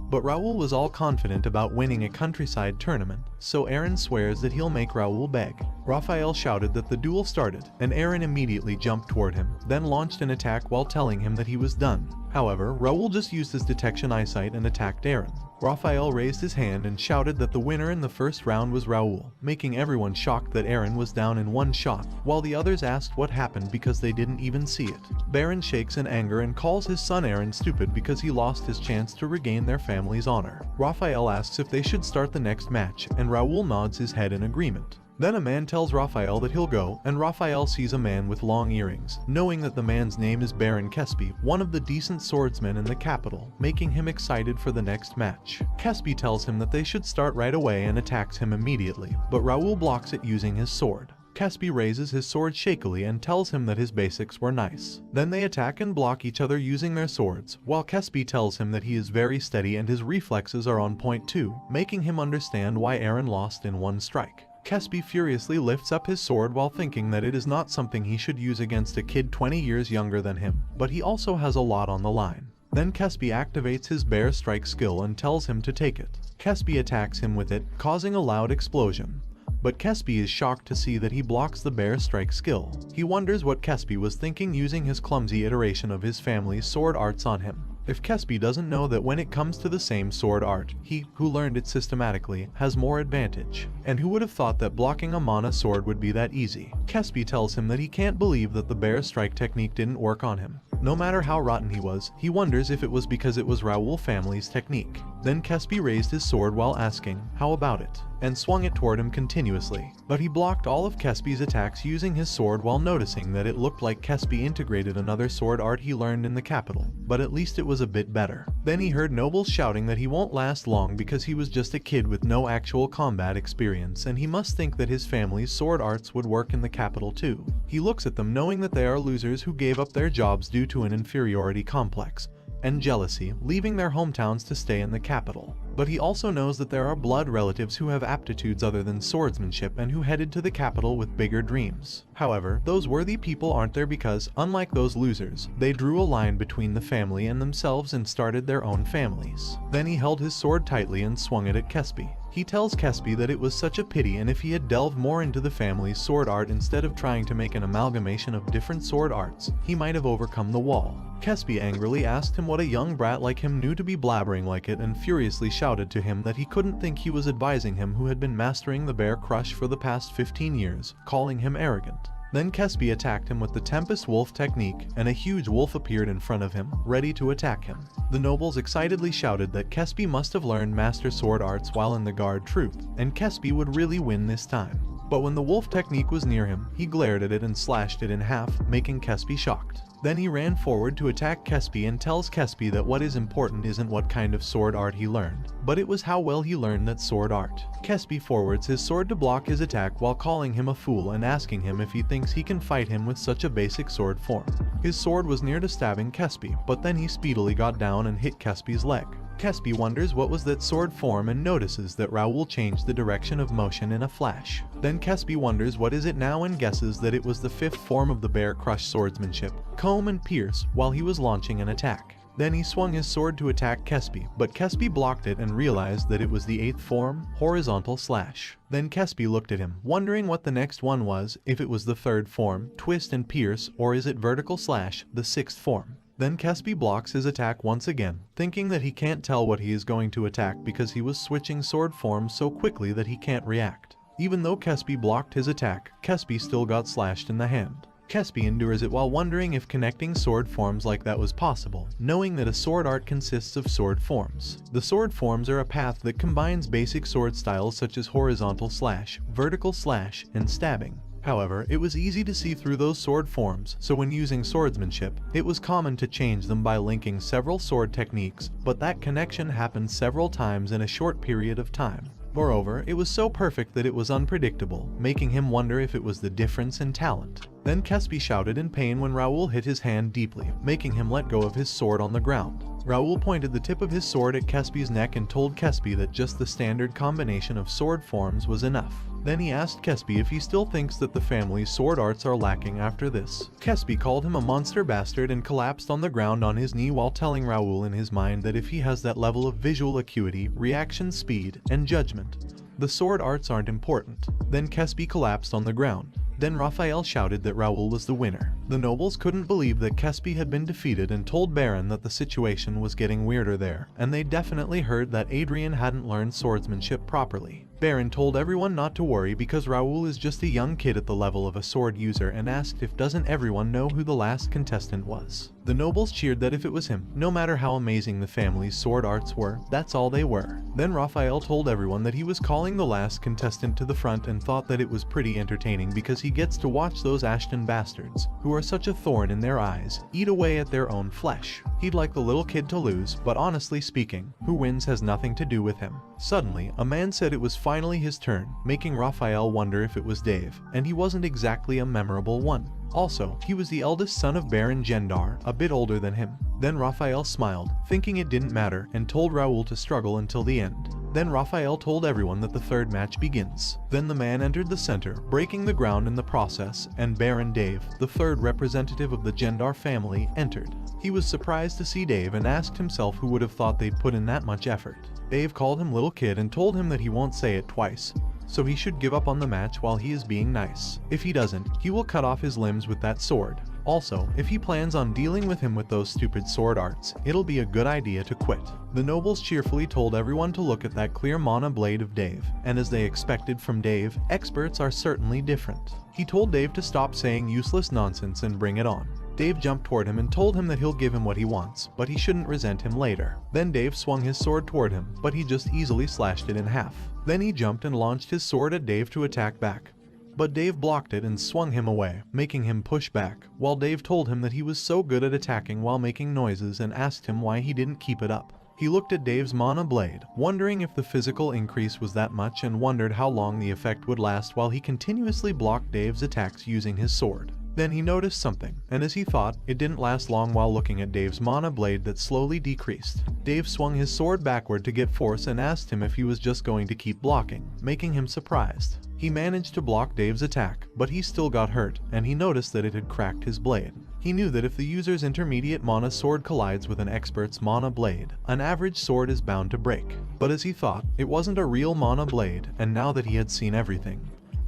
But Raul was all confident about winning a countryside tournament, so Aaron swears that he'll make Raul beg. Raphael shouted that the duel started, and Aaron immediately jumped toward him, then launched an attack while telling him that he was done. However, Raul just used his detection eyesight and attacked Aaron. Raphael raised his hand and shouted that the winner in the first round was Raul, making everyone shocked that Aaron was down in 1 shot, while the others asked what happened because they didn't even see it. Baron shakes in anger and calls his son Aaron stupid because he lost his chance to regain their family's honor. Raphael asks if they should start the next match, and Raul nods his head in agreement. Then a man tells Raphael that he'll go, and Raphael sees a man with long earrings, knowing that the man's name is Baron Kespi, one of the decent swordsmen in the capital, making him excited for the next match. Kespi tells him that they should start right away and attacks him immediately, but Raul blocks it using his sword. Kespi raises his sword shakily and tells him that his basics were nice. Then they attack and block each other using their swords, while Kespi tells him that he is very steady and his reflexes are on point too, making him understand why Aaron lost in 1 strike. Kespi furiously lifts up his sword while thinking that it is not something he should use against a kid 20 years younger than him, but he also has a lot on the line. Then Kespi activates his bear strike skill and tells him to take it. Kespi attacks him with it, causing a loud explosion. But Kespi is shocked to see that he blocks the bear strike skill. He wonders what Kespi was thinking using his clumsy iteration of his family's sword arts on him. If Kespi doesn't know that when it comes to the same sword art, he, who learned it systematically, has more advantage. And who would have thought that blocking a mana sword would be that easy? Kespi tells him that he can't believe that the bear strike technique didn't work on him. No matter how rotten he was, he wonders if it was because it was Raul family's technique. Then Kespi raised his sword while asking, "How about it?" and swung it toward him continuously. But he blocked all of Kespi's attacks using his sword while noticing that it looked like Kespi integrated another sword art he learned in the capital, but at least it was a bit better. Then he heard nobles shouting that he won't last long because he was just a kid with no actual combat experience and he must think that his family's sword arts would work in the capital too. He looks at them knowing that they are losers who gave up their jobs due to an inferiority complex and jealousy, leaving their hometowns to stay in the capital. But he also knows that there are blood relatives who have aptitudes other than swordsmanship and who headed to the capital with bigger dreams. However, those worthy people aren't there because, unlike those losers, they drew a line between the family and themselves and started their own families. Then he held his sword tightly and swung it at Kespi. He tells Kespi that it was such a pity and if he had delved more into the family's sword art instead of trying to make an amalgamation of different sword arts, he might have overcome the wall. Kespi angrily asked him what a young brat like him knew to be blabbering like it and furiously shouted to him that he couldn't think he was advising him who had been mastering the bear crush for the past 15 years, calling him arrogant. Then Kespi attacked him with the Tempest Wolf technique, and a huge wolf appeared in front of him, ready to attack him. The nobles excitedly shouted that Kespi must have learned master sword arts while in the guard troop, and Kespi would really win this time. But when the wolf technique was near him, he glared at it and slashed it in half, making Kespi shocked. Then he ran forward to attack Kespi and tells Kespi that what is important isn't what kind of sword art he learned, but it was how well he learned that sword art. Kespi forwards his sword to block his attack while calling him a fool and asking him if he thinks he can fight him with such a basic sword form. His sword was near to stabbing Kespi, but then he speedily got down and hit Kespi's leg. Kespi wonders what was that sword form and notices that Raul changed the direction of motion in a flash. Then Kespi wonders what is it now and guesses that it was the fifth form of the bear crush swordsmanship, comb and pierce, while he was launching an attack. Then he swung his sword to attack Kespi, but Kespi blocked it and realized that it was the eighth form, horizontal slash. Then Kespi looked at him, wondering what the next one was, if it was the third form, twist and pierce, or is it vertical slash, the sixth form. Then Kespi blocks his attack once again, thinking that he can't tell what he is going to attack because he was switching sword forms so quickly that he can't react. Even though Kespi blocked his attack, Kespi still got slashed in the hand. Kespi endures it while wondering if connecting sword forms like that was possible, knowing that a sword art consists of sword forms. The sword forms are a path that combines basic sword styles such as horizontal slash, vertical slash, and stabbing. However, it was easy to see through those sword forms, so when using swordsmanship, it was common to change them by linking several sword techniques, but that connection happened several times in a short period of time. Moreover, it was so perfect that it was unpredictable, making him wonder if it was the difference in talent. Then Kespi shouted in pain when Raul hit his hand deeply, making him let go of his sword on the ground. Raul pointed the tip of his sword at Kespi's neck and told Kespi that just the standard combination of sword forms was enough. Then he asked Kespi if he still thinks that the family's sword arts are lacking after this. Kespi called him a monster bastard and collapsed on the ground on his knee while telling Raul in his mind that if he has that level of visual acuity, reaction speed, and judgment, the sword arts aren't important. Then Kespi collapsed on the ground. Then Raphael shouted that Raul was the winner. The nobles couldn't believe that Kespi had been defeated and told Baron that the situation was getting weirder there, and they definitely heard that Adrian hadn't learned swordsmanship properly. Baron told everyone not to worry because Raul is just a young kid at the level of a sword user and asked if doesn't everyone know who the last contestant was. The nobles cheered that if it was him, no matter how amazing the family's sword arts were, that's all they were. Then Raphael told everyone that he was calling the last contestant to the front and thought that it was pretty entertaining because he gets to watch those Ashton bastards, who are such a thorn in their eyes, eat away at their own flesh. He'd like the little kid to lose, but honestly speaking, who wins has nothing to do with him. Suddenly, a man said it was finally his turn, making Raphael wonder if it was Dave, and he wasn't exactly a memorable one. Also, he was the eldest son of Baron Gendar, a bit older than him. Then Raphael smiled, thinking it didn't matter, and told Raul to struggle until the end. Then Raphael told everyone that the third match begins. Then the man entered the center, breaking the ground in the process, and Baron Dave, the third representative of the Gendar family, entered. He was surprised to see Dave and asked himself who would have thought they'd put in that much effort. Dave called him little kid and told him that he won't say it twice, so he should give up on the match while he is being nice. If he doesn't, he will cut off his limbs with that sword. Also, if he plans on dealing with him with those stupid sword arts, it'll be a good idea to quit. The nobles cheerfully told everyone to look at that clear mana blade of Dave, and as they expected from Dave, experts are certainly different. He told Dave to stop saying useless nonsense and bring it on. Dave jumped toward him and told him that he'll give him what he wants, but he shouldn't resent him later. Then Dave swung his sword toward him, but he just easily slashed it in half. Then he jumped and launched his sword at Dave to attack back. But Dave blocked it and swung him away, making him push back, while Dave told him that he was so good at attacking while making noises and asked him why he didn't keep it up. He looked at Dave's mana blade, wondering if the physical increase was that much, and wondered how long the effect would last while he continuously blocked Dave's attacks using his sword. Then he noticed something, and as he thought, it didn't last long while looking at Dave's mana blade that slowly decreased. Dave swung his sword backward to get force and asked him if he was just going to keep blocking, making him surprised. He managed to block Dave's attack, but he still got hurt, and he noticed that it had cracked his blade. He knew that if the user's intermediate mana sword collides with an expert's mana blade, an average sword is bound to break. But as he thought, it wasn't a real mana blade, and now that he had seen everything,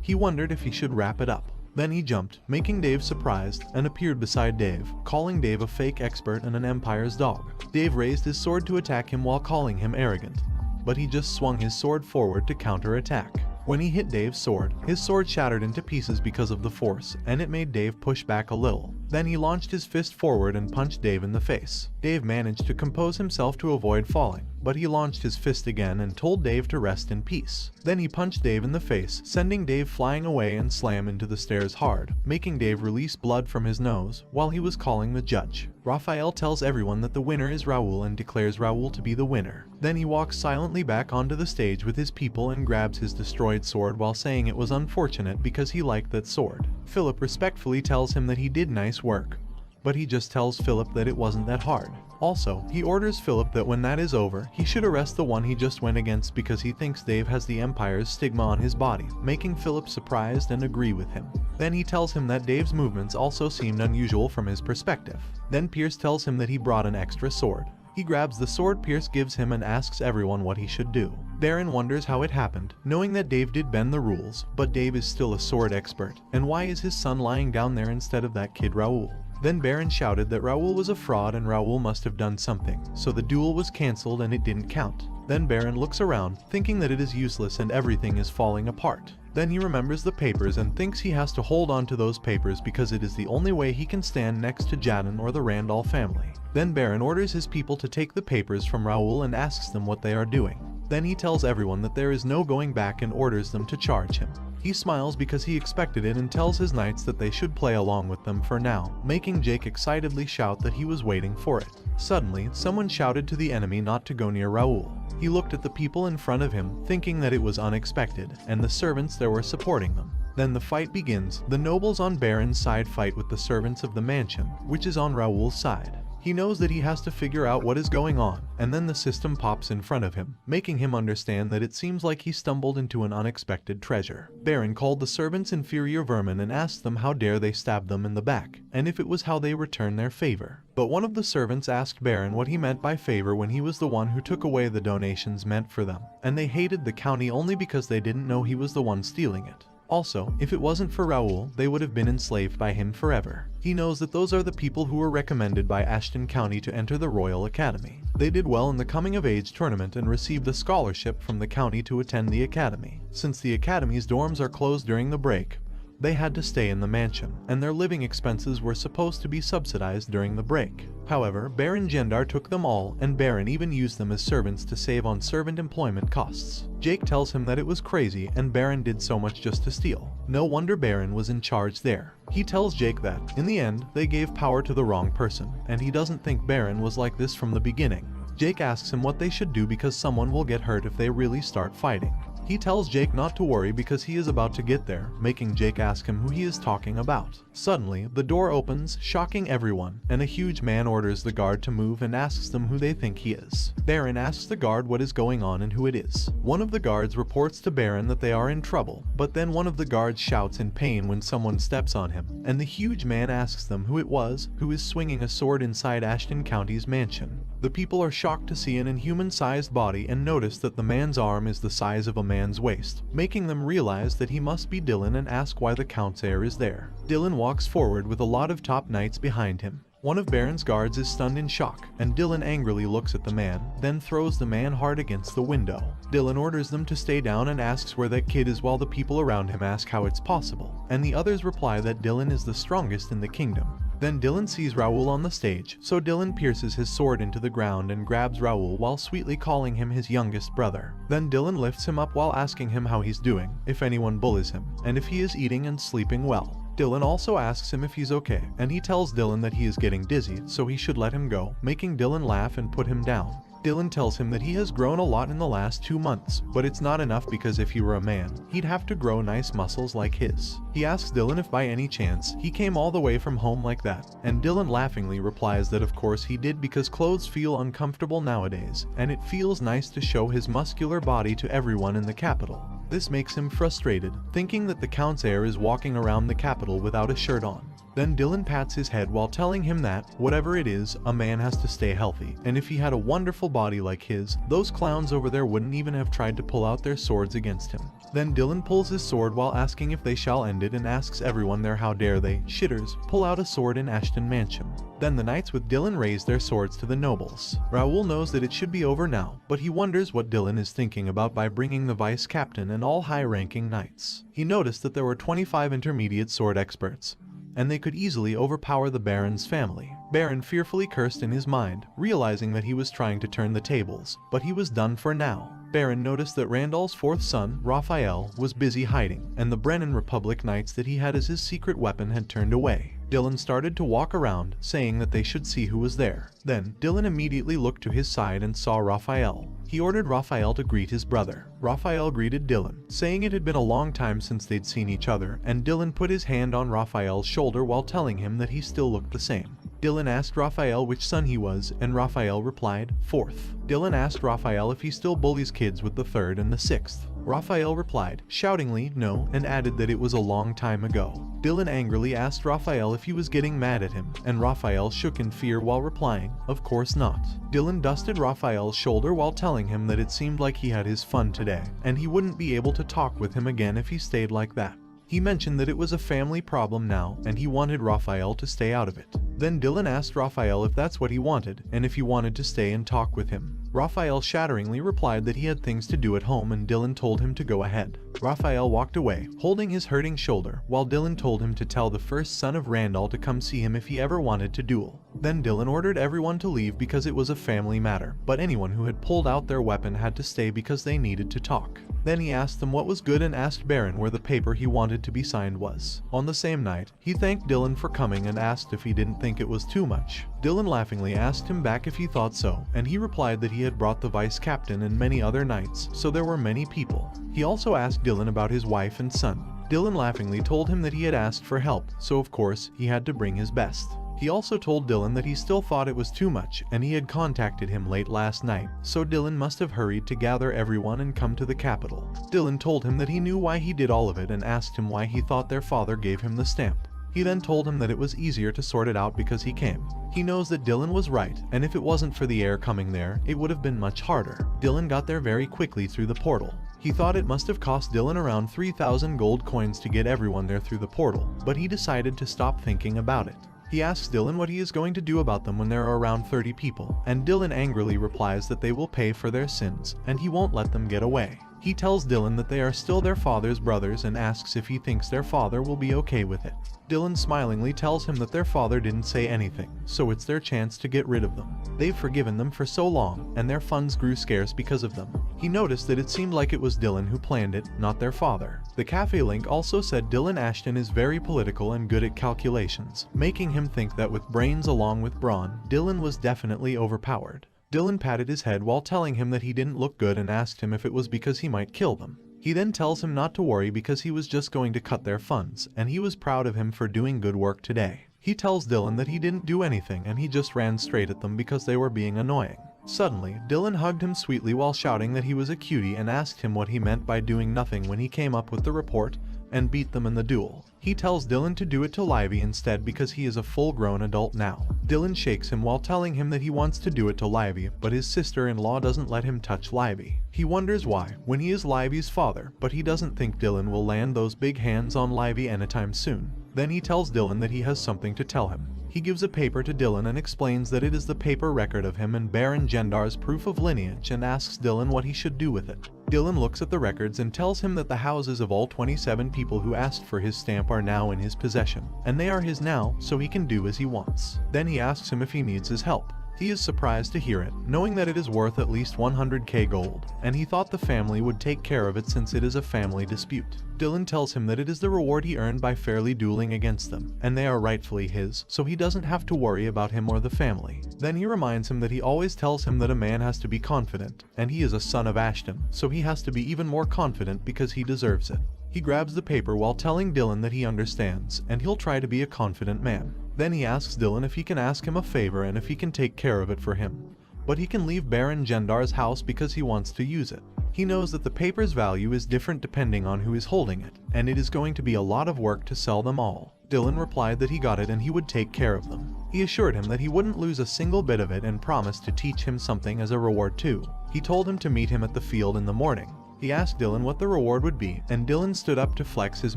he wondered if he should wrap it up. Then he jumped, making Dave surprised, and appeared beside Dave, calling Dave a fake expert and an Empire's dog. Dave raised his sword to attack him while calling him arrogant, but he just swung his sword forward to counter-attack. When he hit Dave's sword, his sword shattered into pieces because of the force, and it made Dave push back a little. Then he launched his fist forward and punched Dave in the face. Dave managed to compose himself to avoid falling, but he launched his fist again and told Dave to rest in peace. Then he punched Dave in the face, sending Dave flying away and slam into the stairs hard, making Dave release blood from his nose while he was calling the judge. Raphael tells everyone that the winner is Raul and declares Raul to be the winner. Then he walks silently back onto the stage with his people and grabs his destroyed sword while saying it was unfortunate because he liked that sword. Philip respectfully tells him that he did nice work, but he just tells Philip that it wasn't that hard. Also, he orders Philip that when that is over, he should arrest the one he just went against because he thinks Dave has the Empire's stigma on his body, making Philip surprised and agree with him. Then he tells him that Dave's movements also seemed unusual from his perspective. Then Pierce tells him that he brought an extra sword. He grabs the sword Pierce gives him and asks everyone what he should do. Baron wonders how it happened, knowing that Dave did bend the rules, but Dave is still a sword expert, and why is his son lying down there instead of that kid Raul? Then Baron shouted that Raul was a fraud and Raul must have done something, so the duel was cancelled and it didn't count. Then Baron looks around, thinking that it is useless and everything is falling apart. Then he remembers the papers and thinks he has to hold on to those papers because it is the only way he can stand next to Jadon or the Randall family. Then Baron orders his people to take the papers from Raul and asks them what they are doing. Then he tells everyone that there is no going back and orders them to charge him. He smiles because he expected it and tells his knights that they should play along with them for now, making Jake excitedly shout that he was waiting for it. Suddenly, someone shouted to the enemy not to go near Raul. He looked at the people in front of him, thinking that it was unexpected, and the servants there were supporting them. Then the fight begins. The nobles on Baron's side fight with the servants of the mansion, which is on Raul's side. He knows that he has to figure out what is going on, and then the system pops in front of him, making him understand that it seems like he stumbled into an unexpected treasure. Baron called the servants inferior vermin and asked them how dare they stab them in the back, and if it was how they returned their favor. But one of the servants asked Baron what he meant by favor when he was the one who took away the donations meant for them, and they hated the county only because they didn't know he was the one stealing it. Also, if it wasn't for Raul, they would have been enslaved by him forever. He knows that those are the people who were recommended by Ashton County to enter the Royal Academy. They did well in the Coming of Age tournament and received a scholarship from the county to attend the academy. Since the academy's dorms are closed during the break, they had to stay in the mansion, and their living expenses were supposed to be subsidized during the break. However, Baron Gendar took them all, and Baron even used them as servants to save on servant employment costs. Jake tells him that it was crazy and Baron did so much just to steal. No wonder Baron was in charge there. He tells Jake that, in the end, they gave power to the wrong person, and he doesn't think Baron was like this from the beginning. Jake asks him what they should do because someone will get hurt if they really start fighting. He tells Jake not to worry because he is about to get there, making Jake ask him who he is talking about. Suddenly, the door opens, shocking everyone, and a huge man orders the guard to move and asks them who they think he is. Baron asks the guard what is going on and who it is. One of the guards reports to Baron that they are in trouble, but then one of the guards shouts in pain when someone steps on him, and the huge man asks them who it was, who is swinging a sword inside Ashton County's mansion. The people are shocked to see an inhuman-sized body and notice that the man's arm is the size of a man's waist, making them realize that he must be Dylan and ask why the Count's heir is there. Dylan walks forward with a lot of top knights behind him. One of Baron's guards is stunned in shock, and Dylan angrily looks at the man, then throws the man hard against the window. Dylan orders them to stay down and asks where that kid is while the people around him ask how it's possible, and the others reply that Dylan is the strongest in the kingdom. Then Dylan sees Raul on the stage, so Dylan pierces his sword into the ground and grabs Raul while sweetly calling him his youngest brother. Then Dylan lifts him up while asking him how he's doing, if anyone bullies him, and if he is eating and sleeping well. Dylan also asks him if he's okay, and he tells Dylan that he is getting dizzy, so he should let him go, making Dylan laugh and put him down. Dylan tells him that he has grown a lot in the last 2 months, but it's not enough because if he were a man, he'd have to grow nice muscles like his. He asks Dylan if by any chance he came all the way from home like that, and Dylan laughingly replies that of course he did because clothes feel uncomfortable nowadays, and it feels nice to show his muscular body to everyone in the capital. This makes him frustrated, thinking that the Count's heir is walking around the capital without a shirt on. Then Dylan pats his head while telling him that, whatever it is, a man has to stay healthy, and if he had a wonderful body like his, those clowns over there wouldn't even have tried to pull out their swords against him. Then Dylan pulls his sword while asking if they shall end it and asks everyone there how dare they, shitters, pull out a sword in Ashton Mansion. Then the knights with Dylan raise their swords to the nobles. Raul knows that it should be over now, but he wonders what Dylan is thinking about by bringing the vice captain and all high-ranking knights. He noticed that there were 25 intermediate sword experts, and they could easily overpower the Baron's family. Baron fearfully cursed in his mind, realizing that he was trying to turn the tables, but he was done for now. Baron noticed that Randall's fourth son, Raphael, was busy hiding, and the Brennan Republic knights that he had as his secret weapon had turned away. Dylan started to walk around, saying that they should see who was there. Then, Dylan immediately looked to his side and saw Raphael. He ordered Raphael to greet his brother. Raphael greeted Dylan, saying it had been a long time since they'd seen each other, and Dylan put his hand on Raphael's shoulder while telling him that he still looked the same. Dylan asked Raphael which son he was, and Raphael replied, fourth. Dylan asked Raphael if he still bullies kids with the third and the sixth. Raphael replied, shoutingly, no, and added that it was a long time ago. Dylan angrily asked Raphael if he was getting mad at him, and Raphael shook in fear while replying, of course not. Dylan dusted Raphael's shoulder while telling him that it seemed like he had his fun today, and he wouldn't be able to talk with him again if he stayed like that. He mentioned that it was a family problem now, and he wanted Raphael to stay out of it. Then Dylan asked Raphael if that's what he wanted, and if he wanted to stay and talk with him. Raphael shatteringly replied that he had things to do at home, and Dylan told him to go ahead. Raphael walked away, holding his hurting shoulder, while Dylan told him to tell the first son of Randall to come see him if he ever wanted to duel. Then Dylan ordered everyone to leave because it was a family matter, but anyone who had pulled out their weapon had to stay because they needed to talk. Then he asked them what was good and asked Baron where the paper he wanted to be signed was. On the same night, he thanked Dylan for coming and asked if he didn't think it was too much. Dylan laughingly asked him back if he thought so, and he replied that he had brought the vice captain and many other knights, so there were many people. He also asked Dylan about his wife and son. Dylan laughingly told him that he had asked for help, so of course, he had to bring his best. He also told Dylan that he still thought it was too much, and he had contacted him late last night, so Dylan must have hurried to gather everyone and come to the capital. Dylan told him that he knew why he did all of it and asked him why he thought their father gave him the stamp. He then told him that it was easier to sort it out because he came. He knows that Dylan was right, and if it wasn't for the heir coming there, it would have been much harder. Dylan got there very quickly through the portal. He thought it must have cost Dylan around 3,000 gold coins to get everyone there through the portal, but he decided to stop thinking about it. He asks Dylan what he is going to do about them when there are around 30 people, and Dylan angrily replies that they will pay for their sins, and he won't let them get away. He tells Dylan that they are still their father's brothers and asks if he thinks their father will be okay with it. Dylan smilingly tells him that their father didn't say anything, so it's their chance to get rid of them. They've forgiven them for so long, and their funds grew scarce because of them. He noticed that it seemed like it was Dylan who planned it, not their father. The cafe link also said Dylan Ashton is very political and good at calculations, making him think that with brains along with brawn, Dylan was definitely overpowered. Dylan patted his head while telling him that he didn't look good and asked him if it was because he might kill them. He then tells him not to worry because he was just going to cut their funds, and he was proud of him for doing good work today. He tells Dylan that he didn't do anything and he just ran straight at them because they were being annoying. Suddenly, Dylan hugged him sweetly while shouting that he was a cutie and asked him what he meant by doing nothing when he came up with the report and beat them in the duel. He tells Dylan to do it to Livy instead because he is a full-grown adult now. Dylan shakes him while telling him that he wants to do it to Livy, but his sister-in-law doesn't let him touch Livy. He wonders why, when he is Livy's father, but he doesn't think Dylan will land those big hands on Livy anytime soon. Then he tells Dylan that he has something to tell him. He gives a paper to Dylan and explains that it is the paper record of him and Baron Gendar's proof of lineage and asks Dylan what he should do with it. Dylan looks at the records and tells him that the houses of all 27 people who asked for his stamp are now in his possession, and they are his now, so he can do as he wants. Then he asks him if he needs his help. He is surprised to hear it, knowing that it is worth at least 100k gold, and he thought the family would take care of it since it is a family dispute. Dylan tells him that it is the reward he earned by fairly dueling against them, and they are rightfully his, so he doesn't have to worry about him or the family. Then he reminds him that he always tells him that a man has to be confident, and he is a son of Ashton, so he has to be even more confident because he deserves it. He grabs the paper while telling Dylan that he understands, and he'll try to be a confident man. Then he asks Dylan if he can ask him a favor and if he can take care of it for him. But he can leave Baron Gendar's house because he wants to use it. He knows that the paper's value is different depending on who is holding it, and it is going to be a lot of work to sell them all. Dylan replied that he got it and he would take care of them. He assured him that he wouldn't lose a single bit of it and promised to teach him something as a reward too. He told him to meet him at the field in the morning. He asked Dylan what the reward would be, and Dylan stood up to flex his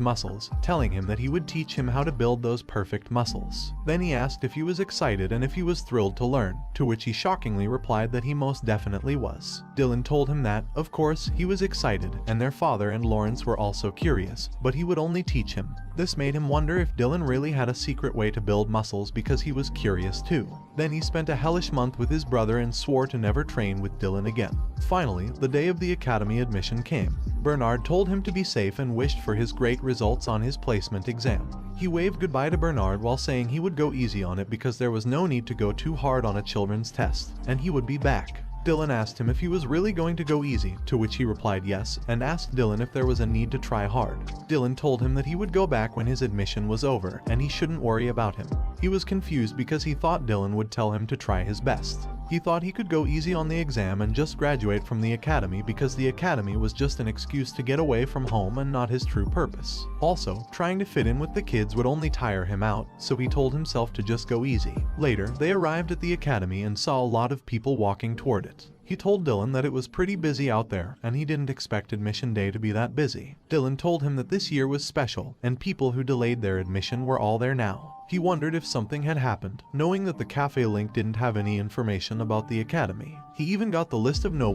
muscles, telling him that he would teach him how to build those perfect muscles. Then he asked if he was excited and if he was thrilled to learn, to which he shockingly replied that he most definitely was. Dylan told him that, of course, he was excited, and their father and Lawrence were also curious, but he would only teach him. This made him wonder if Dylan really had a secret way to build muscles because he was curious too. Then he spent a hellish month with his brother and swore to never train with Dylan again. Finally, the day of the academy admission came. Bernard told him to be safe and wished for his great results on his placement exam. He waved goodbye to Bernard while saying he would go easy on it because there was no need to go too hard on a children's test, and he would be back. Dylan asked him if he was really going to go easy, to which he replied yes, and asked Dylan if there was a need to try hard. Dylan told him that he would go back when his admission was over, and he shouldn't worry about him. He was confused because he thought Dylan would tell him to try his best. He thought he could go easy on the exam and just graduate from the academy because the academy was just an excuse to get away from home and not his true purpose. Also, trying to fit in with the kids would only tire him out, so he told himself to just go easy. Later, they arrived at the academy and saw a lot of people walking toward it. He told Dylan that it was pretty busy out there, and he didn't expect admission day to be that busy. Dylan told him that this year was special, and people who delayed their admission were all there now. He wondered if something had happened, knowing that the cafe link didn't have any information about the academy. He even got the list of Noblesse